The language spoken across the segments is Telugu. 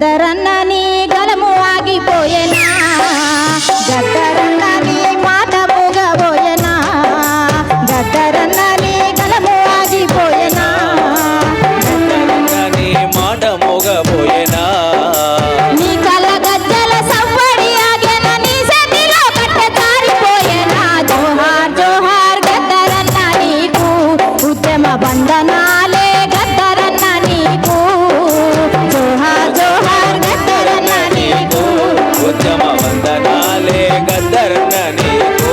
గద్దరన్న నీ గలము ఆగిపోయేనా గద్దరన్న నీ మాట మూగబోయేనా గద్దరన్న నీ గలము ఆగిపోయేనా గద్దరన్న నీ మాట మూగబోయేనా నీ కల గజ్జల సవ్వడి ఆగేనా నీ చేతిలో కట్టె జారిపోయేనా జోహార్ జోహార్ గద్దరన్న నీకు ఉద్యమ బంధనాలే గద్దరన్న నీకు జోహార్ జోహార్ గద్దరన్న నీకు ఉద్యమ వందనాలే గద్దరన్న నీకు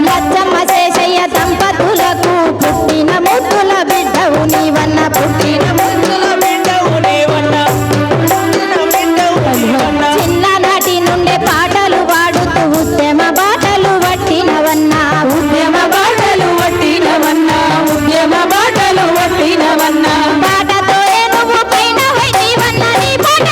లచ్చమ్మ శేషయ్య దంపతులకు పుట్టిన ముద్దుల బిడ్డవు నీవన్న పుట్టిన ముద్దుల బిడ్డవు నీవన్న చిన్ననాటి నుండే పాటలు పాడుతూ ఉద్యమ బాటలు పట్టినవన్నా ఉద్యమ బాటలు పట్టినవన్నా ఉద్యమ బాటలు పట్టినవన్నా పాటతో నువ్వు పైన నీవన్న నీ పాట